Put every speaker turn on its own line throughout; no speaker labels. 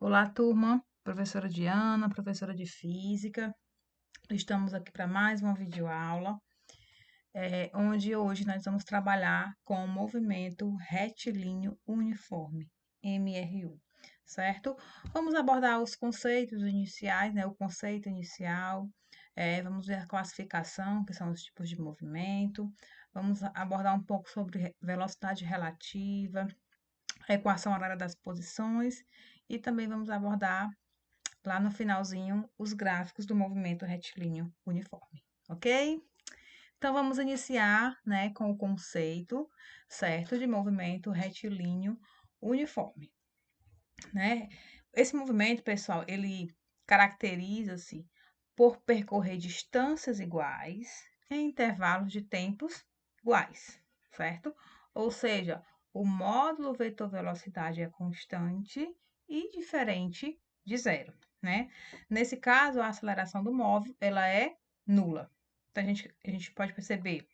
Olá, turma. Professora Diana, professora de Física. Estamos aqui para mais uma videoaula, onde hoje nós vamos trabalhar com o movimento retilíneo uniforme, MRU, certo? Vamos abordar os conceitos iniciais, né? O conceito inicial, vamos ver a classificação, que são os tipos de movimento, vamos abordar um pouco sobre velocidade relativa, a equação horária das posições, e também vamos abordar lá no finalzinho os gráficos do movimento retilíneo uniforme, ok? Então vamos iniciar, né, com o conceito, certo, de movimento retilíneo uniforme, né? Esse movimento, pessoal, ele caracteriza-se por percorrer distâncias iguais em intervalos de tempos iguais, certo? Ou seja, o módulo vetor velocidade é constante e diferente de zero, né? Nesse caso, a aceleração do móvel, ela é nula. Então, a gente pode perceber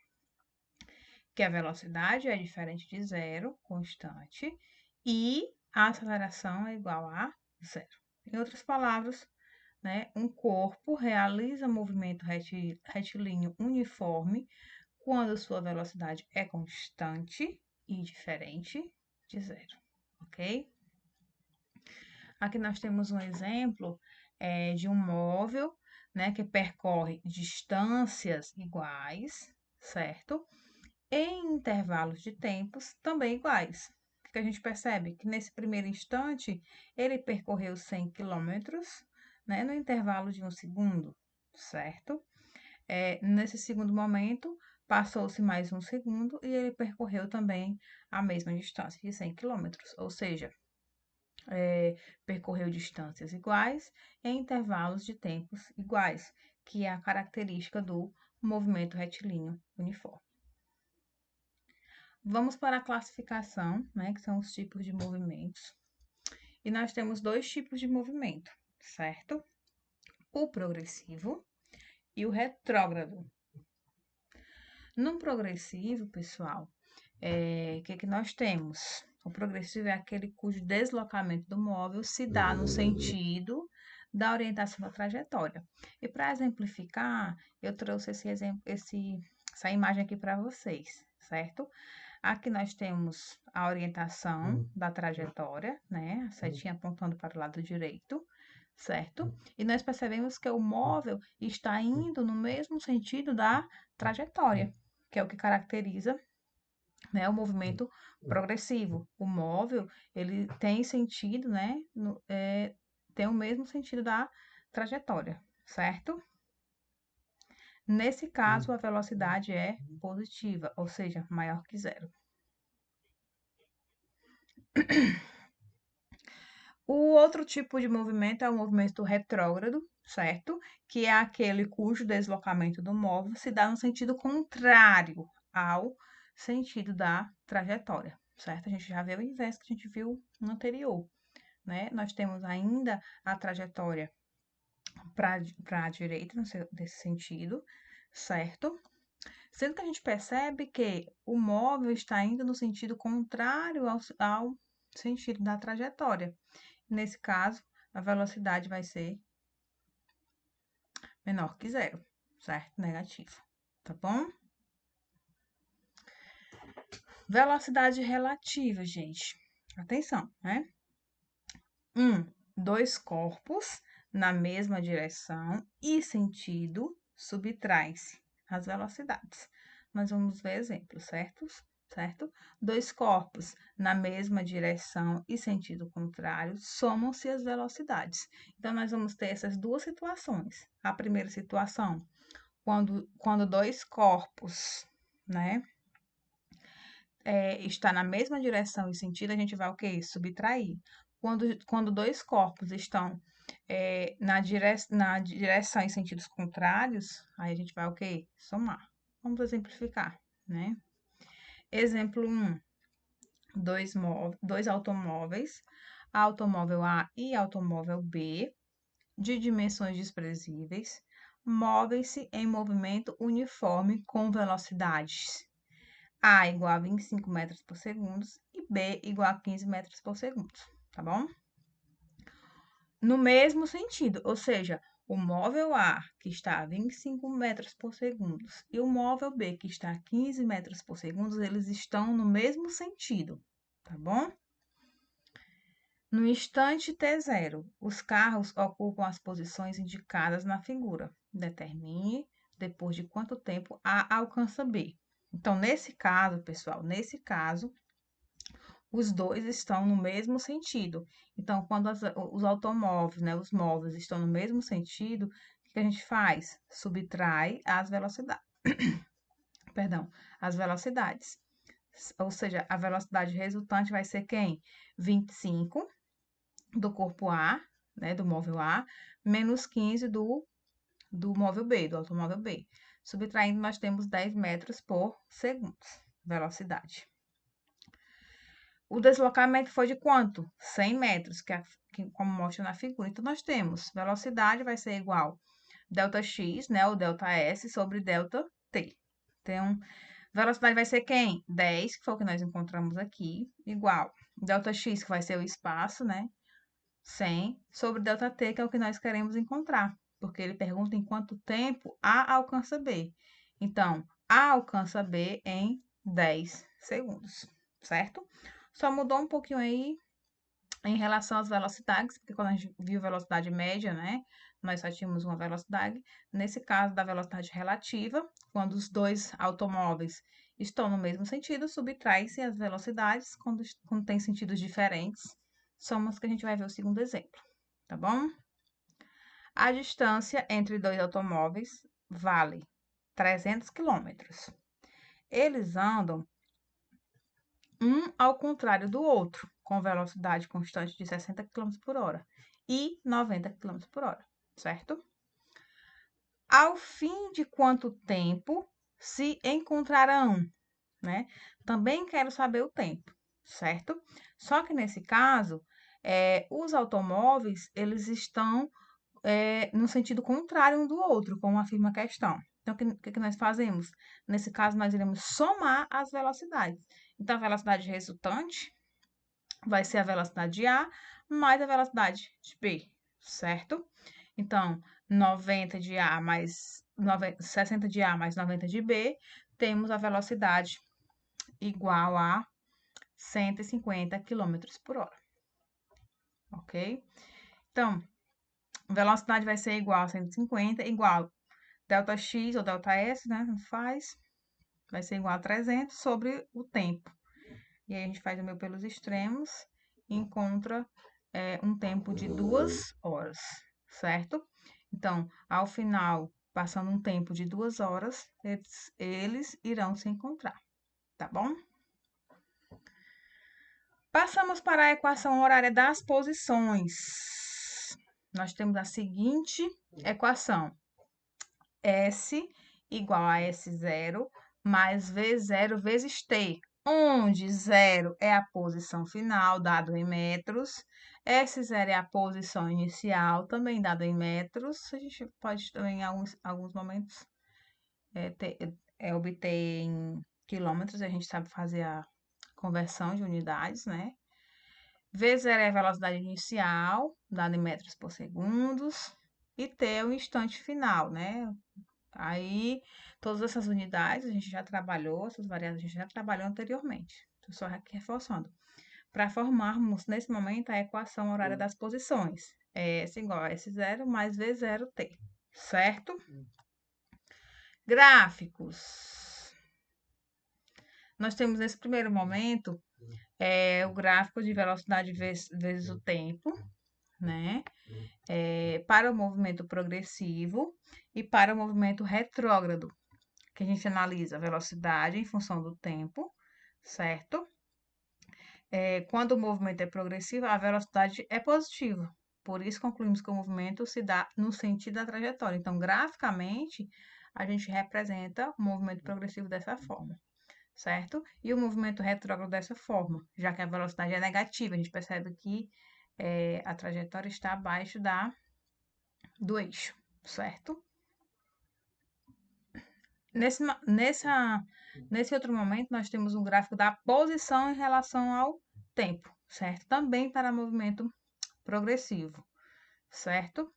que a velocidade é diferente de zero, constante, e a aceleração é igual a zero. Em outras palavras, né, um corpo realiza movimento retilíneo uniforme quando sua velocidade é constante e diferente de zero, ok? Aqui nós temos um exemplo de um móvel, né, que percorre distâncias iguais, certo? Em intervalos de tempos também iguais. O que a gente percebe? Que nesse primeiro instante ele percorreu 100 quilômetros, né, no intervalo de 1 segundo, certo? Nesse segundo momento, passou-se mais 1 segundo e ele percorreu também a mesma distância de 100 quilômetros, ou seja, percorreu distâncias iguais em intervalos de tempos iguais, que é a característica do movimento retilíneo uniforme. Vamos para a classificação, né, que são os tipos de movimentos. E nós temos dois tipos de movimento, certo? O progressivo e o retrógrado. No progressivo, pessoal, o que nós temos? O progressivo é aquele cujo deslocamento do móvel se dá no sentido da orientação da trajetória. E para exemplificar, eu trouxe essa imagem aqui para vocês, certo? Aqui nós temos a orientação da trajetória, né? A setinha apontando para o lado direito, certo? E nós percebemos que o móvel está indo no mesmo sentido da trajetória, que é o que caracteriza, né, o movimento progressivo. O móvel, ele tem sentido, né? Tem o mesmo sentido da trajetória, certo? Nesse caso, a velocidade é positiva, ou seja, maior que zero. O outro tipo de movimento é o movimento retrógrado, certo? Que é aquele cujo deslocamento do móvel se dá no sentido contrário ao sentido da trajetória, certo? A gente já viu o inverso que a gente viu no anterior, né? Nós temos ainda a trajetória para a direita, nesse sentido, certo? Sendo que a gente percebe que o móvel está indo no sentido contrário ao sentido da trajetória. Nesse caso, a velocidade vai ser menor que zero, certo? Negativo, tá bom? Velocidade relativa, gente. Atenção, né? Dois corpos na mesma direção e sentido subtraem-se as velocidades. Nós vamos ver exemplos, certo? Dois corpos na mesma direção e sentido contrário somam-se as velocidades. Então, nós vamos ter essas duas situações. A primeira situação, quando dois corpos, né, está na mesma direção e sentido, a gente vai o quê? Subtrair. Quando dois corpos estão na direção e sentidos contrários, aí a gente vai o quê? Somar. Vamos exemplificar, né? Exemplo 1. Dois automóveis, automóvel A e automóvel B, de dimensões desprezíveis, movem-se em movimento uniforme com velocidades A igual a 25 metros por segundo e B igual a 15 metros por segundo, tá bom? no mesmo sentido, ou seja, o móvel A, que está a 25 metros por segundo, e o móvel B, que está a 15 metros por segundo, eles estão no mesmo sentido, tá bom? No instante T0, os carros ocupam as posições indicadas na figura. Determine depois de quanto tempo A alcança B. Então, nesse caso, pessoal, os dois estão no mesmo sentido. Então, quando os automóveis, né, os móveis estão no mesmo sentido, o que a gente faz? Subtrai as velocidades. Perdão, as velocidades. Ou seja, a velocidade resultante vai ser quem? 25 do corpo A, né, do móvel A, menos 15 do móvel B, do automóvel B. Subtraindo, nós temos 10 metros por segundo, velocidade. O deslocamento foi de quanto? 100 metros, como mostra na figura. Então, nós temos velocidade vai ser igual ΔX, né, ou ΔS, sobre ΔT. Então, velocidade vai ser quem? 10, que foi o que nós encontramos aqui, igual ΔX, que vai ser o espaço, né, 100, sobre ΔT, que é o que nós queremos encontrar, porque ele pergunta em quanto tempo A alcança B. Então, A alcança B em 10 segundos, certo? Só mudou um pouquinho aí em relação às velocidades, porque quando a gente viu velocidade média, né, nós só tínhamos uma velocidade. Nesse caso da velocidade relativa, quando os dois automóveis estão no mesmo sentido, subtrai-se as velocidades quando tem sentidos diferentes. Somos que a gente vai ver o segundo exemplo, tá bom? A distância entre dois automóveis vale 300 quilômetros. Eles andam um ao contrário do outro, com velocidade constante de 60 km por hora e 90 km por hora, certo? Ao fim de quanto tempo se encontrarão, né? Também quero saber o tempo, certo? Só que nesse caso, os automóveis, eles estão no sentido contrário um do outro, como afirma a questão. Então, o que nós fazemos? Nesse caso, nós iremos somar as velocidades. Então, a velocidade resultante vai ser a velocidade de A mais a velocidade de B, certo? Então, 90 de A mais 60 de A mais 90 de B, temos a velocidade igual a 150 km por hora, ok? Então, velocidade vai ser igual a 150, igual ΔX ou ΔS, né? Vai ser igual a 300 sobre o tempo. E aí a gente faz o meu pelos extremos e encontra um tempo de 2 horas, certo? Então, ao final, passando um tempo de 2 horas, eles irão se encontrar, tá bom? Passamos para a equação horária das posições. Nós temos a seguinte equação. S igual a S0 mais V0 vezes T, onde 0 é a posição final, dado em metros, S0 é a posição inicial, também dado em metros. A gente pode também, em alguns momentos, obter em quilômetros, a gente sabe fazer a conversão de unidades, né? V0 é a velocidade inicial, dada em metros por segundo, e T é o instante final, né? Aí, todas essas unidades a gente já trabalhou, essas variáveis a gente já trabalhou anteriormente. Estou só aqui reforçando. Para formarmos, nesse momento, a equação horária das posições. S igual a S0 mais V0T, certo? Gráficos. Nós temos nesse primeiro momento o gráfico de velocidade vezes o tempo, né? Para o movimento progressivo e para o movimento retrógrado, que a gente analisa a velocidade em função do tempo, certo? Quando o movimento é progressivo, a velocidade é positiva. Por isso, concluímos que o movimento se dá no sentido da trajetória. Então, graficamente, a gente representa o movimento progressivo dessa forma, certo? E o movimento retrógrado dessa forma, já que a velocidade é negativa. A gente percebe que a trajetória está abaixo do eixo, certo? Nesse outro momento, nós temos um gráfico da posição em relação ao tempo, certo? Também para movimento progressivo, certo?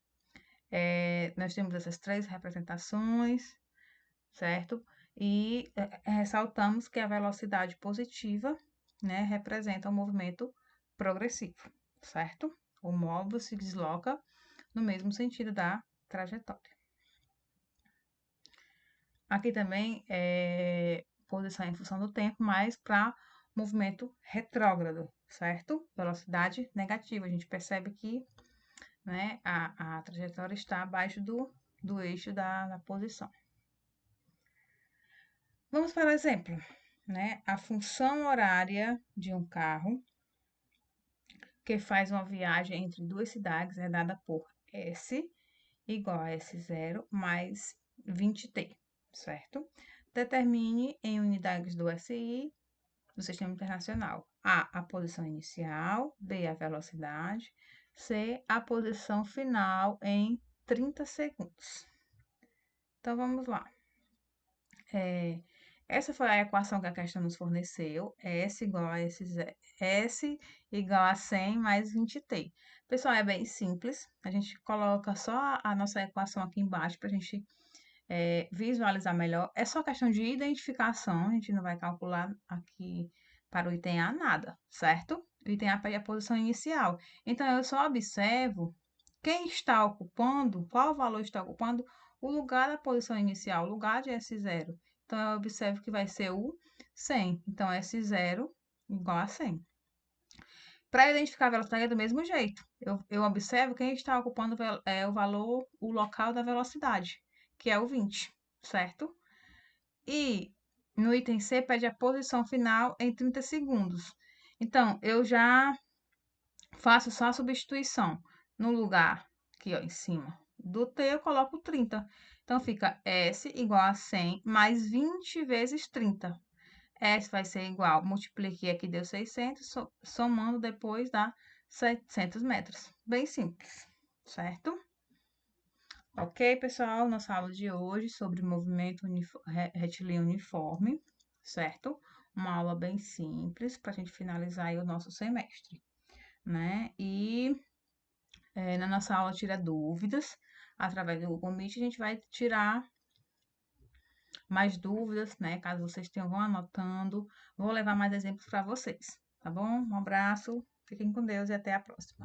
Nós temos essas 3 representações, certo? E ressaltamos que a velocidade positiva, né, representa o movimento progressivo, certo? O móvel se desloca no mesmo sentido da trajetória. Aqui também é posição em função do tempo, mas para movimento retrógrado, certo? Velocidade negativa. A gente percebe que, né, a trajetória está abaixo do eixo da posição. Vamos para o exemplo, né? A função horária de um carro que faz uma viagem entre 2 cidades é dada por S igual a S0 mais 20t, certo? Determine em unidades do SI do Sistema Internacional. A posição inicial, B, a velocidade, C, a posição final em 30 segundos. Então, vamos lá. Essa foi a equação que a questão nos forneceu, S igual a S igual a 100 mais 20t. Pessoal, é bem simples, a gente coloca só a nossa equação aqui embaixo para a gente visualizar melhor. É só questão de identificação, a gente não vai calcular aqui para o item A nada, certo? O item A pede a posição inicial. Então, eu só observo quem está ocupando, qual valor está ocupando o lugar da posição inicial, o lugar de S0. Então, eu observo que vai ser o 100. Então, S0 igual a 100. Para identificar a velocidade é do mesmo jeito. Eu observo quem está ocupando o valor, o local da velocidade, que é o 20, certo? E no item C pede a posição final em 30 segundos. Então, eu já faço só a substituição. No lugar aqui, ó, em cima do T, eu coloco 30. Então, fica S igual a 100 mais 20 vezes 30. S vai ser igual, multipliquei aqui, deu 600, somando depois dá 700 metros. Bem simples, certo? Ok, pessoal, nossa aula de hoje sobre movimento retilíneo uniforme, certo? Uma aula bem simples para a gente finalizar aí o nosso semestre, né? E na nossa aula tira dúvidas, através do Google Meet a gente vai tirar mais dúvidas, né? Caso vocês tenham, vão anotando, vou levar mais exemplos para vocês, tá bom? Um abraço, fiquem com Deus e até a próxima.